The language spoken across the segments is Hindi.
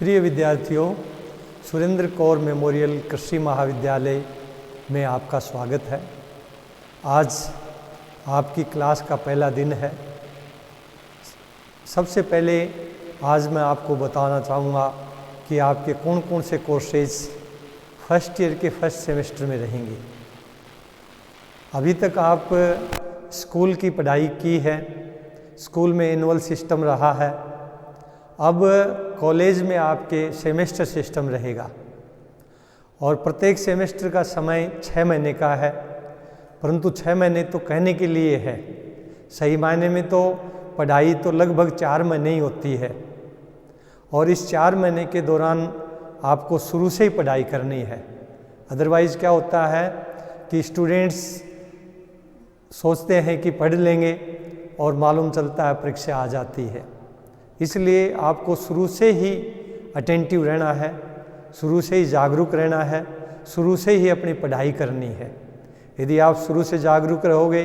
प्रिय विद्यार्थियों, सुरेंद्र कौर मेमोरियल कृषि महाविद्यालय में आपका स्वागत है। आज आपकी क्लास का पहला दिन है। सबसे पहले आज मैं आपको बताना चाहूँगा कि आपके कौन कौन से कोर्सेज फर्स्ट ईयर के फर्स्ट सेमेस्टर में रहेंगे। अभी तक आप स्कूल की पढ़ाई की है, स्कूल में एनुअल सिस्टम रहा है। अब कॉलेज में आपके सेमेस्टर सिस्टम रहेगा और प्रत्येक सेमेस्टर का समय 6 महीने का है, परंतु 6 महीने तो कहने के लिए है, सही मायने में तो पढ़ाई तो लगभग 4 महीने ही होती है। और इस 4 महीने के दौरान आपको शुरू से ही पढ़ाई करनी है। अदरवाइज़ क्या होता है कि स्टूडेंट्स सोचते हैं कि पढ़ लेंगे और मालूम चलता है परीक्षा आ जाती है। इसलिए आपको शुरू से ही अटेंटिव रहना है, शुरू से ही जागरूक रहना है, शुरू से ही अपनी पढ़ाई करनी है। यदि आप शुरू से जागरूक रहोगे,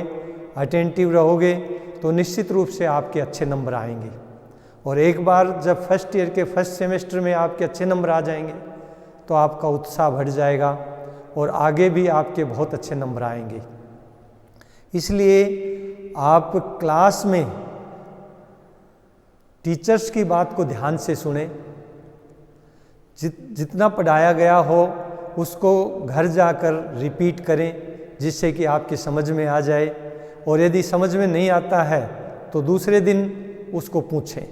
अटेंटिव रहोगे, तो निश्चित रूप से आपके अच्छे नंबर आएंगे। और एक बार जब फर्स्ट ईयर के फर्स्ट सेमेस्टर में आपके अच्छे नंबर आ जाएंगे तो आपका उत्साह बढ़ जाएगा और आगे भी आपके बहुत अच्छे नंबर आएंगे। इसलिए आप क्लास में टीचर्स की बात को ध्यान से सुने। जितना पढ़ाया गया हो उसको घर जाकर रिपीट करें, जिससे कि आपकी समझ में आ जाए। और यदि समझ में नहीं आता है तो दूसरे दिन उसको पूछें।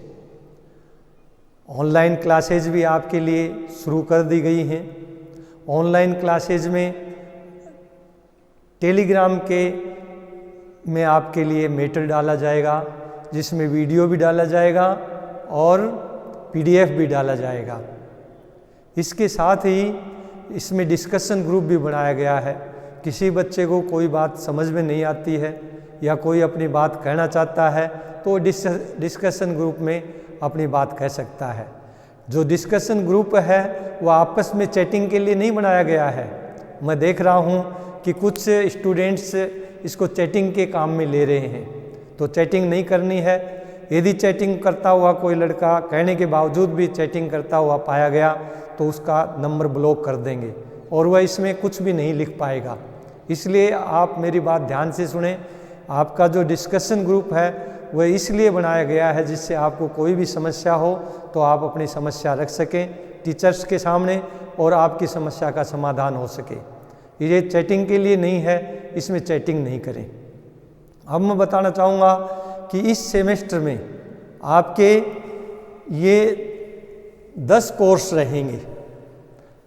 ऑनलाइन क्लासेज भी आपके लिए शुरू कर दी गई हैं। ऑनलाइन क्लासेज में टेलीग्राम में आपके लिए मैटर डाला जाएगा, जिसमें वीडियो भी डाला जाएगा और पीडीएफ भी डाला जाएगा। इसके साथ ही इसमें डिस्कशन ग्रुप भी बनाया गया है। किसी बच्चे को कोई बात समझ में नहीं आती है या कोई अपनी बात कहना चाहता है तो डिस्कशन ग्रुप में अपनी बात कह सकता है। जो डिस्कशन ग्रुप है वो आपस में चैटिंग के लिए नहीं बनाया गया है। मैं देख रहा हूँ कि कुछ स्टूडेंट्स इसको चैटिंग के काम में ले रहे हैं, तो चैटिंग नहीं करनी है। यदि चैटिंग करता हुआ कोई लड़का कहने के बावजूद भी चैटिंग करता हुआ पाया गया तो उसका नंबर ब्लॉक कर देंगे और वह इसमें कुछ भी नहीं लिख पाएगा। इसलिए आप मेरी बात ध्यान से सुने। आपका जो डिस्कशन ग्रुप है वह इसलिए बनाया गया है जिससे आपको कोई भी समस्या हो तो आप अपनी समस्या रख सकें टीचर्स के सामने और आपकी समस्या का समाधान हो सके। ये चैटिंग के लिए नहीं है, इसमें चैटिंग नहीं करें। अब मैं बताना चाहूँगा कि इस सेमेस्टर में आपके ये 10 कोर्स रहेंगे।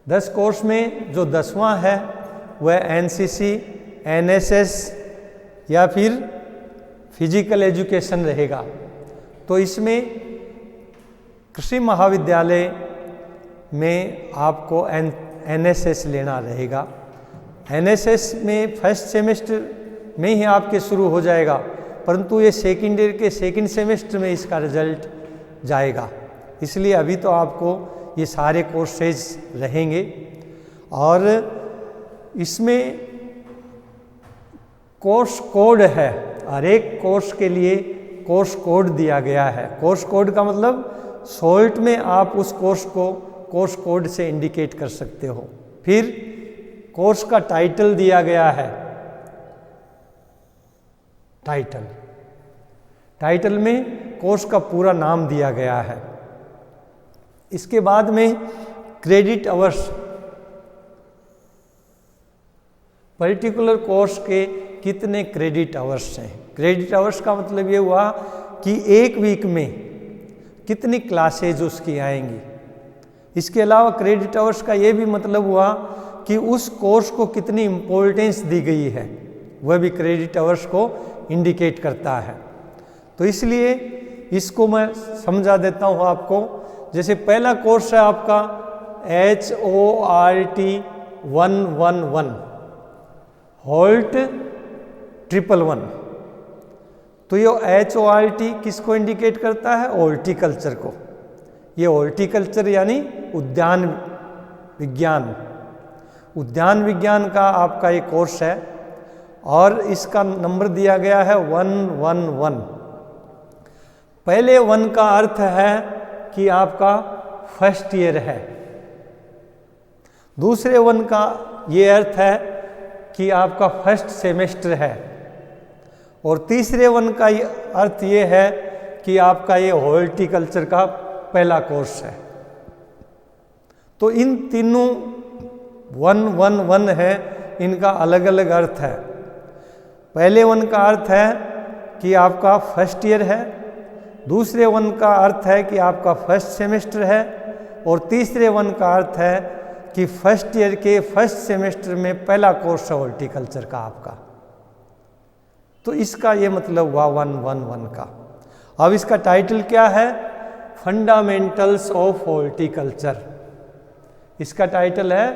10 कोर्स में जो 10वां है वह एनसीसी, एनएसएस या फिर फिजिकल एजुकेशन रहेगा। तो इसमें कृषि महाविद्यालय में आपको एनएसएस लेना रहेगा। एनएसएस में फर्स्ट सेमेस्टर में ही आपके शुरू हो जाएगा, परंतु ये सेकेंड ईयर के सेकेंड सेमेस्टर में इसका रिजल्ट जाएगा। इसलिए अभी तो आपको ये सारे कोर्सेज रहेंगे और इसमें कोर्स कोड है। हर एक कोर्स के लिए कोर्स कोड दिया गया है। कोर्स कोड का मतलब शॉर्ट में आप उस कोर्स को कोर्स कोड से इंडिकेट कर सकते हो। फिर कोर्स का टाइटल दिया गया है। टाइटल में कोर्स का पूरा नाम दिया गया है। इसके बाद में क्रेडिट आवर्स, पर्टिकुलर कोर्स के कितने क्रेडिट आवर्स हैं। क्रेडिट आवर्स का मतलब ये हुआ कि एक वीक में कितनी क्लासेज उसकी आएंगी। इसके अलावा क्रेडिट आवर्स का ये भी मतलब हुआ कि उस कोर्स को कितनी इम्पोर्टेंस दी गई है, वह भी क्रेडिट आवर्स को इंडिकेट करता है। तो इसलिए इसको मैं समझा देता हूँ आपको। जैसे पहला कोर्स है आपका HORT 111 HOLT 111। तो ये HORT किसको इंडिकेट करता है? हॉर्टिकल्चर को। ये हॉर्टिकल्चर यानी उद्यान विज्ञान। उद्यान विज्ञान का आपका एक कोर्स है और इसका नंबर दिया गया है 111। पहले 1 का अर्थ है कि आपका फर्स्ट ईयर है। दूसरे वन का ये अर्थ है कि आपका फर्स्ट सेमेस्टर है, और तीसरे वन का अर्थ ये है कि आपका ये हॉर्टिकल्चर का पहला कोर्स है। तो इन तीनों वन है, इनका अलग अलग अर्थ है। पहले वन का अर्थ है कि आपका फर्स्ट ईयर है, दूसरे वन का अर्थ है कि आपका फर्स्ट सेमेस्टर है, और तीसरे वन का अर्थ है कि फर्स्ट ईयर के फर्स्ट सेमेस्टर में पहला कोर्स है हॉर्टिकल्चर का आपका। तो इसका ये मतलब हुआ वन का। अब इसका टाइटल क्या है? Fundamentals of horticulture. इसका टाइटल है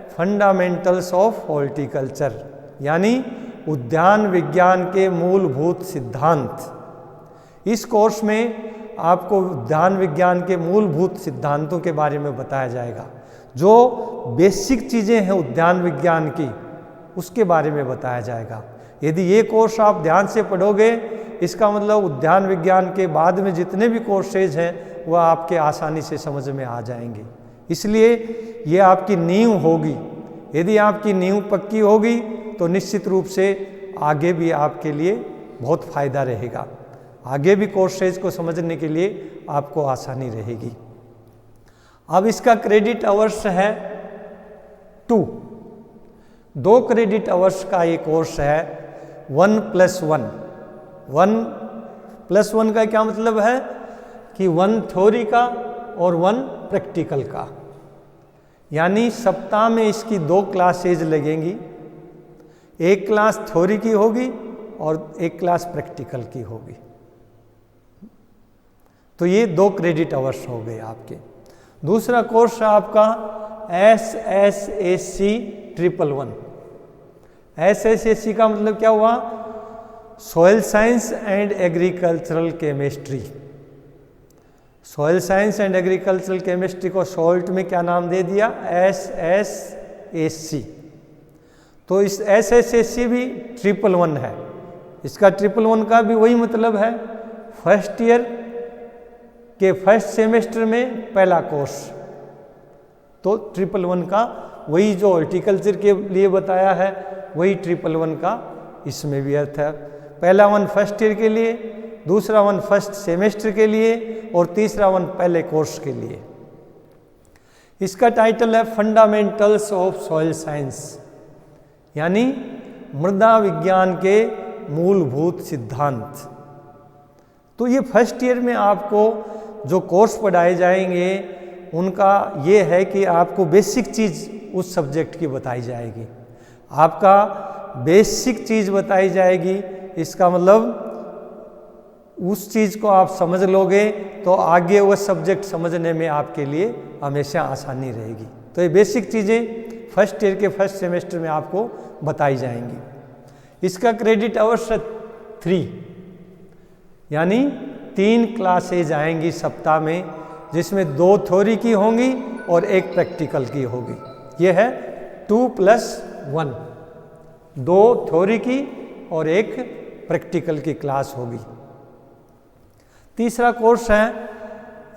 फंडामेंटल्स ऑफ हॉर्टिकल्चर, यानी उद्यान विज्ञान के मूलभूत सिद्धांत। इस कोर्स में आपको उद्यान विज्ञान के मूलभूत सिद्धांतों के बारे में बताया जाएगा। जो बेसिक चीज़ें हैं उद्यान विज्ञान की, उसके बारे में बताया जाएगा। यदि ये कोर्स आप ध्यान से पढ़ोगे, इसका मतलब उद्यान विज्ञान के बाद में जितने भी कोर्सेज हैं वह आपके आसानी से समझ में आ जाएंगे। इसलिए ये आपकी नींव होगी। यदि आपकी नींव पक्की होगी तो निश्चित रूप से आगे भी आपके लिए बहुत फ़ायदा रहेगा। आगे भी कोर्सेज को समझने के लिए आपको आसानी रहेगी। अब इसका क्रेडिट आवर्स है 2 क्रेडिट आवर्स का ये कोर्स है 1+1। 1+1 का क्या मतलब है कि 1 थ्योरी का और 1 प्रैक्टिकल का, यानी सप्ताह में इसकी 2 क्लासेज लगेंगी। एक क्लास थ्योरी की होगी और एक क्लास प्रैक्टिकल की होगी। तो ये 2 क्रेडिट आवर्स हो गए आपके। दूसरा कोर्स है आपका SSAC 111। SSAC का मतलब क्या हुआ? Soil science and agricultural chemistry. Soil science and agricultural chemistry को शॉर्ट में क्या नाम दे दिया? SSAC। तो इस SSAC भी 111 है। इसका 111 का भी वही मतलब है, फर्स्ट ईयर के फर्स्ट सेमेस्टर में पहला कोर्स। तो 111 का वही जो हॉर्टिकल्चर के लिए बताया है, वही 111 का इसमें भी अर्थ है। पहला 1 फर्स्ट ईयर के लिए, दूसरा 1 फर्स्ट सेमेस्टर के लिए, और तीसरा 1 पहले कोर्स के लिए। इसका टाइटल है फंडामेंटल्स ऑफ सॉइल साइंस, यानी मृदा विज्ञान के मूलभूत सिद्धांत। तो ये फर्स्ट ईयर में आपको जो कोर्स पढ़ाए जाएंगे उनका ये है कि आपको बेसिक चीज़ उस सब्जेक्ट की बताई जाएगी। आपका बेसिक चीज़ बताई जाएगी। इसका मतलब उस चीज़ को आप समझ लोगे तो आगे वह सब्जेक्ट समझने में आपके लिए हमेशा आसानी रहेगी। तो ये बेसिक चीज़ें फर्स्ट ईयर के फर्स्ट सेमेस्टर में आपको बताई जाएंगी। इसका क्रेडिट आवर्स 3, यानी 3 क्लासेज आएंगी सप्ताह में, जिसमें 2 थ्योरी की होंगी और 1 प्रैक्टिकल की होगी। यह है 2+1, 2 थ्योरी की और 1 प्रैक्टिकल की क्लास होगी। तीसरा कोर्स है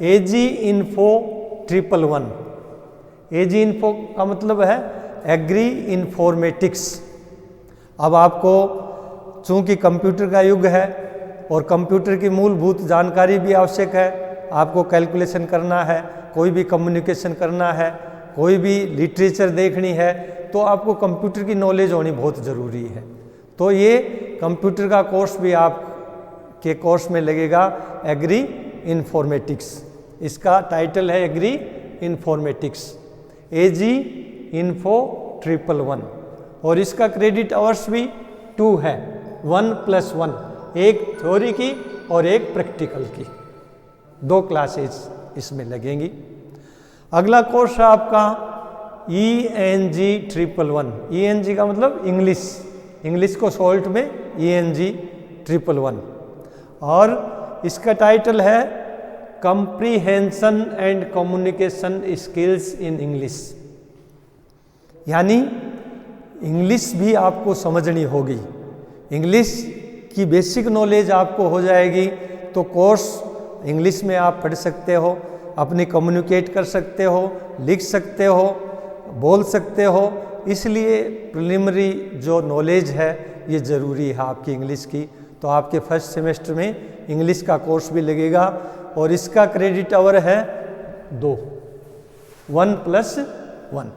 AG Info 111। AG Info का मतलब है एग्री इन्फॉर्मेटिक्स। अब आपको चूंकि कंप्यूटर का युग है और कंप्यूटर की मूलभूत जानकारी भी आवश्यक है, आपको कैलकुलेशन करना है, कोई भी कम्युनिकेशन करना है, कोई भी लिटरेचर देखनी है, तो आपको कंप्यूटर की नॉलेज होनी बहुत ज़रूरी है। तो ये कंप्यूटर का कोर्स भी आप के कोर्स में लगेगा, एग्री इन्फॉर्मेटिक्स। इसका टाइटल है एग्री इन्फॉर्मेटिक्स, AG Info 111। और इसका क्रेडिट आवर्स भी 2 है, 1+1, 1 थ्योरी की और 1 प्रैक्टिकल की। 2 क्लासेस इसमें लगेंगी। अगला कोर्स है आपका ENG 111। ENG का मतलब इंग्लिश को शॉर्ट में ENG 111। और इसका टाइटल है comprehension and communication skills in English, यानी इंग्लिश भी आपको समझनी होगी। इंग्लिश की बेसिक नॉलेज आपको हो जाएगी तो कोर्स इंग्लिश में आप पढ़ सकते हो। अपनी कम्युनिकेट कर सकते हो, लिख सकते हो, बोल सकते हो। इसलिए प्रिलिमिनरी जो नॉलेज है ये ज़रूरी है आपकी इंग्लिश की। तो आपके फर्स्ट सेमेस्टर में इंग्लिश का कोर्स भी लगेगा और इसका क्रेडिट आवर है 2, 1+1।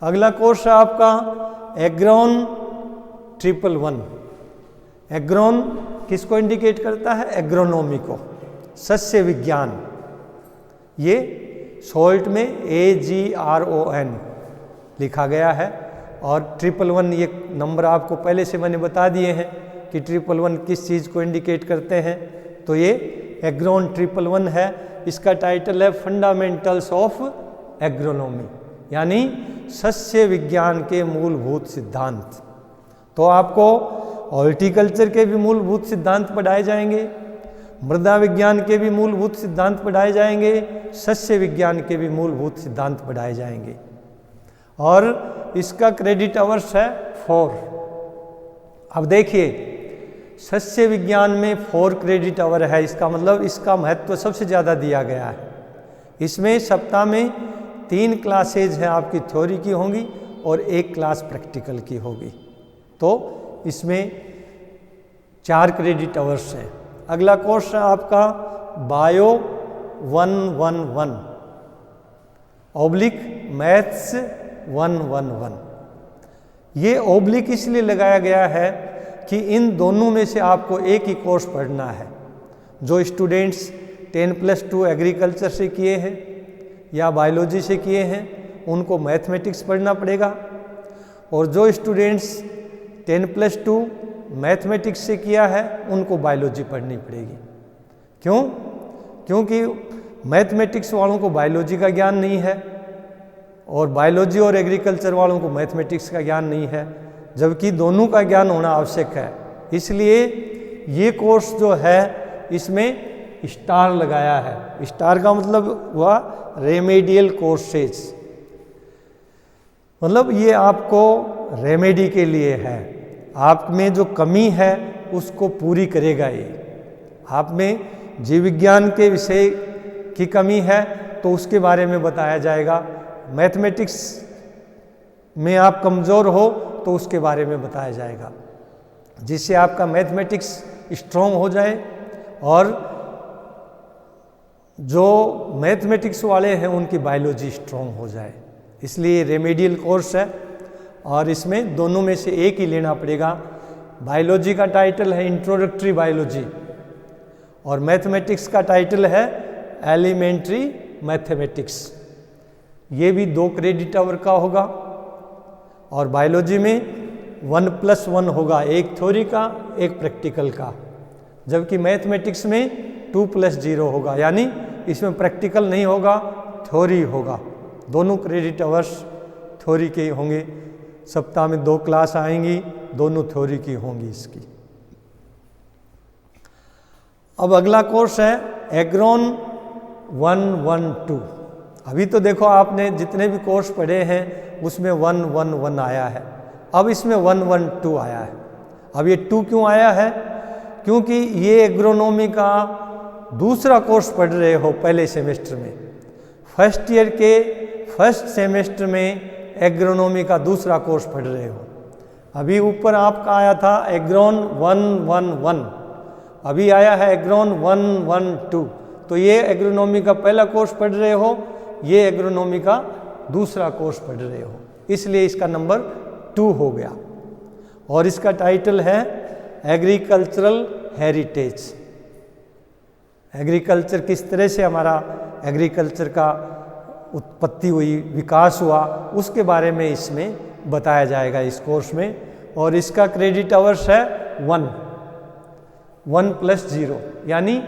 अगला कोर्स है आपका एग्रोन 111। एग्रोन किसको इंडिकेट करता है? एग्रोनॉमी को, सस्य विज्ञान। ये शॉर्ट में AGRON लिखा गया है। और 111 ये नंबर आपको पहले से मैंने बता दिए हैं कि 111 किस चीज़ को इंडिकेट करते हैं। तो ये एग्रोन 111 है। इसका टाइटल है फंडामेंटल्स ऑफ एग्रोनॉमी, यानी सस्य विज्ञान के मूलभूत सिद्धांत। तो आपको हॉर्टिकल्चर के भी मूलभूत सिद्धांत पढ़ाए जाएंगे, मृदा विज्ञान के भी मूलभूत सिद्धांत पढ़ाए जाएंगे, सस्य विज्ञान के भी मूलभूत सिद्धांत पढ़ाए जाएंगे। और इसका क्रेडिट आवर्स है 4। अब देखिए, सस्य विज्ञान में 4 क्रेडिट आवर है। इसका मतलब इसका महत्व सबसे ज़्यादा दिया गया है। इसमें सप्ताह में 3 क्लासेज हैं आपकी थ्योरी की होंगी और 1 क्लास प्रैक्टिकल की होगी। तो इसमें 4 क्रेडिट आवर्स हैं। अगला कोर्स है आपका बायो 111 ऑब्लिक मैथ्स 111। ये ऑब्लिक इसलिए लगाया गया है कि इन दोनों में से आपको एक ही कोर्स पढ़ना है। जो स्टूडेंट्स 10+2 एग्रीकल्चर से किए हैं या बायोलॉजी से किए हैं उनको मैथमेटिक्स पढ़ना पड़ेगा, और जो स्टूडेंट्स 10+2 मैथमेटिक्स से किया है उनको बायोलॉजी पढ़नी पड़ेगी। क्यों? क्योंकि मैथमेटिक्स वालों को बायोलॉजी का ज्ञान नहीं है और बायोलॉजी और एग्रीकल्चर वालों को मैथमेटिक्स का ज्ञान नहीं है, जबकि दोनों का ज्ञान होना आवश्यक है। इसलिए ये कोर्स जो है इसमें स्टार लगाया है। स्टार का मतलब हुआ रेमेडियल कोर्सेज, मतलब ये आपको रेमेडी के लिए है। आप में जो कमी है उसको पूरी करेगा ये। आप में जीव विज्ञान के विषय की कमी है तो उसके बारे में बताया जाएगा। मैथमेटिक्स में आप कमज़ोर हो तो उसके बारे में बताया जाएगा, जिससे आपका मैथमेटिक्स स्ट्रॉन्ग हो जाए और जो मैथमेटिक्स वाले हैं उनकी बायोलॉजी स्ट्रॉन्ग हो जाए। इसलिए रेमेडियल कोर्स है और इसमें दोनों में से एक ही लेना पड़ेगा। बायोलॉजी का टाइटल है इंट्रोडक्टरी बायोलॉजी और मैथमेटिक्स का टाइटल है एलिमेंट्री मैथमेटिक्स। ये भी 2 क्रेडिट आवर का होगा और बायोलॉजी में 1+1 होगा, एक थ्योरी का एक प्रैक्टिकल का, जबकि मैथमेटिक्स में 2+0 होगा, यानी इसमें प्रैक्टिकल नहीं होगा, थ्योरी होगा। दोनों क्रेडिट आवर्स थ्योरी के होंगे। सप्ताह में 2 क्लास आएंगी, दोनों थ्योरी की होंगी इसकी। अब अगला कोर्स है एग्रोन 112। अभी तो देखो आपने जितने भी कोर्स पढ़े हैं उसमें 111 आया है, अब इसमें 112 आया है। अब ये 2 क्यों आया है? क्योंकि ये एग्रोनॉमी का दूसरा कोर्स पढ़ रहे हो पहले सेमेस्टर में। फर्स्ट ईयर के फर्स्ट सेमेस्टर में एग्रोनॉमी का दूसरा कोर्स पढ़ रहे हो। अभी ऊपर आपका आया था एग्रोन 111, अभी आया है एग्रोन 112। तो ये एग्रोनॉमी का पहला कोर्स पढ़ रहे हो, ये एग्रोनॉमी का दूसरा कोर्स पढ़ रहे हो, इसलिए इसका नंबर 2 हो गया। और इसका टाइटल है एग्रीकल्चरल हेरिटेज। एग्रीकल्चर किस तरह से हमारा एग्रीकल्चर का उत्पत्ति हुई, विकास हुआ, उसके बारे में इसमें बताया जाएगा इस कोर्स में। और इसका क्रेडिट आवर्स है 1+0, यानी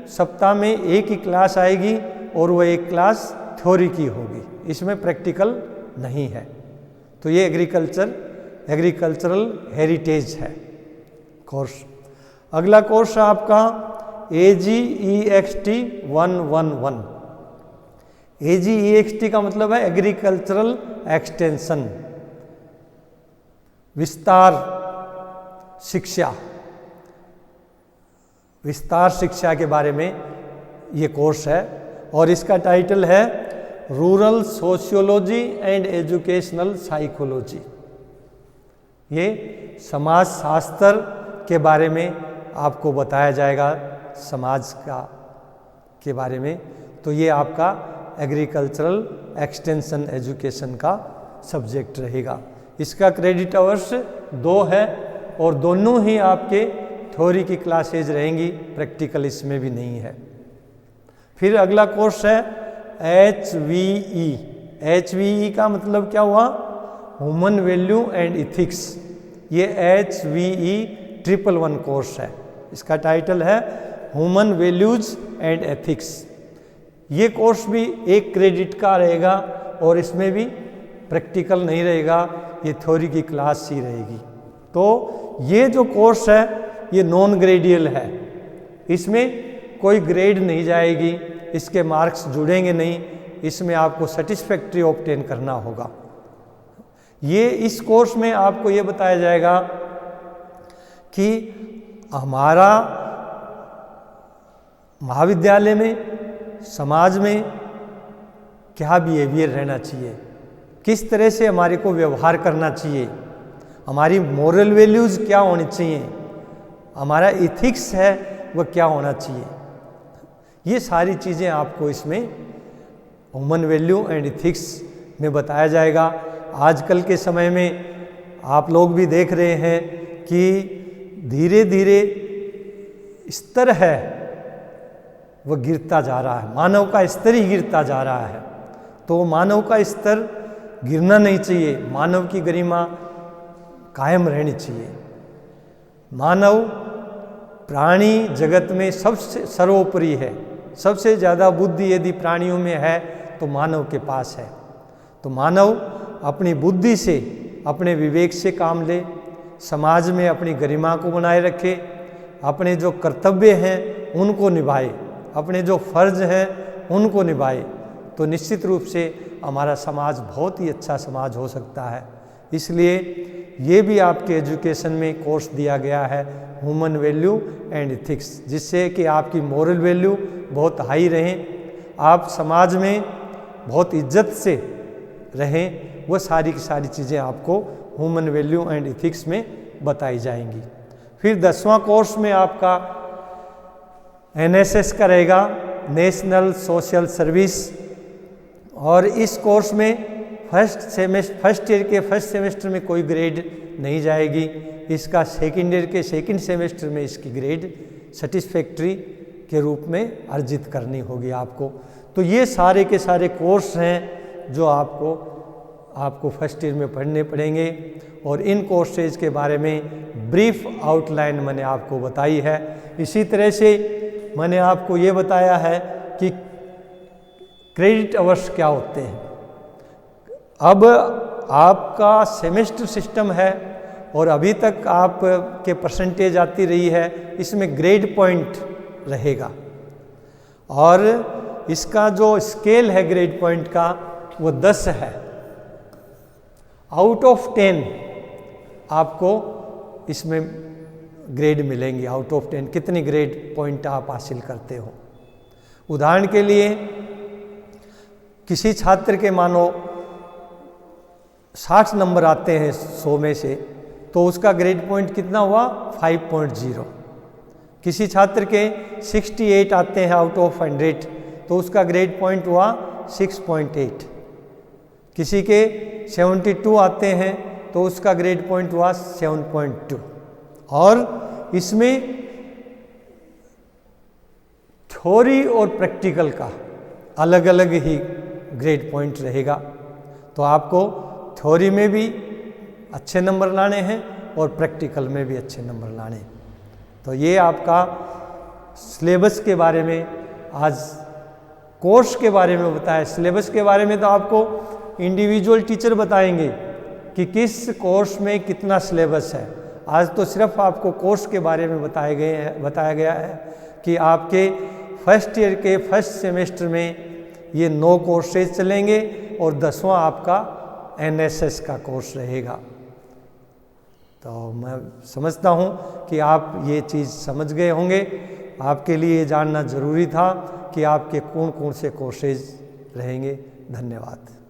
सप्ताह में एक ही क्लास आएगी और वह एक क्लास थ्योरी की होगी, इसमें प्रैक्टिकल नहीं है। तो ये एग्रीकल्चरल हेरिटेज है कोर्स। अगला कोर्स है आपका AGEXT 111। AGEXT का मतलब है एग्रीकल्चरल एक्सटेंशन, विस्तार शिक्षा। विस्तार शिक्षा के बारे में ये कोर्स है और इसका टाइटल है rural sociology and educational psychology. ये समाज शास्त्र के बारे में आपको बताया जाएगा, समाज का के बारे में। तो ये आपका एग्रीकल्चरल एक्सटेंशन एजुकेशन का सब्जेक्ट रहेगा। इसका क्रेडिट आवर्स 2 है और दोनों ही आपके थ्योरी की क्लासेज रहेंगी, प्रैक्टिकल इसमें भी नहीं है। फिर अगला कोर्स है HVE। HVE का मतलब क्या हुआ? Human value and ethics. ये HVE 111 कोर्स है। इसका टाइटल है ह्यूमन वैल्यूज एंड एथिक्स। ये कोर्स भी 1 क्रेडिट का रहेगा और इसमें भी प्रैक्टिकल नहीं रहेगा, ये थ्योरी की क्लास ही रहेगी। तो ये जो कोर्स है ये नॉन ग्रेडियल है, इसमें कोई ग्रेड नहीं जाएगी, इसके मार्क्स जुड़ेंगे नहीं, इसमें आपको सेटिस्फैक्ट्री ऑब्टेन करना होगा। ये इस कोर्स में आपको ये बताया जाएगा कि हमारा महाविद्यालय में, समाज में क्या बिहेवियर रहना चाहिए, किस तरह से हमारे को व्यवहार करना चाहिए, हमारी मोरल वैल्यूज़ क्या होनी चाहिए, हमारा इथिक्स है वह क्या होना चाहिए। ये सारी चीज़ें आपको इसमें ह्यूमन वैल्यू एंड इथिक्स में बताया जाएगा। आजकल के समय में आप लोग भी देख रहे हैं कि धीरे धीरे स्तर है वह गिरता जा रहा है, मानव का स्तर ही गिरता जा रहा है। तो मानव का स्तर गिरना नहीं चाहिए, मानव की गरिमा कायम रहनी चाहिए। मानव प्राणी जगत में सबसे सर्वोपरि है, सबसे ज़्यादा बुद्धि यदि प्राणियों में है तो मानव के पास है। तो मानव अपनी बुद्धि से, अपने विवेक से काम ले, समाज में अपनी गरिमा को बनाए रखे, अपने जो कर्तव्य हैं उनको निभाए, अपने जो फर्ज हैं उनको निभाए, तो निश्चित रूप से हमारा समाज बहुत ही अच्छा समाज हो सकता है। इसलिए ये भी आपके एजुकेशन में कोर्स दिया गया है ह्यूमन वैल्यू एंड इथिक्स, जिससे कि आपकी मोरल वैल्यू बहुत हाई रहें, आप समाज में बहुत इज्जत से रहें। वो सारी की सारी चीज़ें आपको ह्यूमन वैल्यू एंड इथिक्स में बताई जाएंगी। फिर 10वां कोर्स में आपका NSS का रहेगा, नेशनल सोशल सर्विस। और इस कोर्स में फर्स्ट ईयर के फर्स्ट सेमेस्टर में कोई ग्रेड नहीं जाएगी, इसका सेकेंड ईयर के सेकेंड सेमेस्टर में इसकी ग्रेड सेटिस्फैक्ट्री के रूप में अर्जित करनी होगी आपको। तो ये सारे के सारे कोर्स हैं जो आपको फर्स्ट ईयर में पढ़ने पड़ेंगे। और इन कोर्सेज के बारे में ब्रीफ आउटलाइन मैंने आपको बताई है। इसी तरह से मैंने आपको ये बताया है कि क्रेडिट आवर्स क्या होते हैं। अब आपका सेमेस्टर सिस्टम है और अभी तक आप के परसेंटेज आती रही है, इसमें ग्रेड पॉइंट रहेगा और इसका जो स्केल है ग्रेड पॉइंट का वो 10 है। आउट ऑफ 10 आपको इसमें ग्रेड मिलेंगे। आउट ऑफ 10 कितनी ग्रेड पॉइंट आप हासिल करते हो। उदाहरण के लिए किसी छात्र के मानो 60 नंबर आते हैं 100 में से, तो उसका ग्रेड पॉइंट कितना हुआ 5.0। किसी छात्र के 68 आते हैं आउट ऑफ 100, तो उसका ग्रेड पॉइंट हुआ 6.8। किसी के 72 आते हैं तो उसका ग्रेड पॉइंट हुआ 7.2। और इसमें थ्योरी और प्रैक्टिकल का अलग अलग ही ग्रेड पॉइंट रहेगा। तो आपको थ्योरी में भी अच्छे नंबर लाने हैं और प्रैक्टिकल में भी अच्छे नंबर लाने हैं। तो ये आपका सिलेबस के बारे में, आज कोर्स के बारे में बताया। सिलेबस के बारे में तो आपको इंडिविजुअल टीचर बताएंगे कि किस कोर्स में कितना सिलेबस है। आज तो सिर्फ आपको कोर्स के बारे में बताया गया है कि आपके फर्स्ट ईयर के फर्स्ट सेमेस्टर में ये 9 कोर्सेज चलेंगे और 10वां आपका NSS का कोर्स रहेगा। तो मैं समझता हूँ कि आप ये चीज़ समझ गए होंगे। आपके लिए ये जानना ज़रूरी था कि आपके कौन कौन से कोर्सेज रहेंगे। धन्यवाद।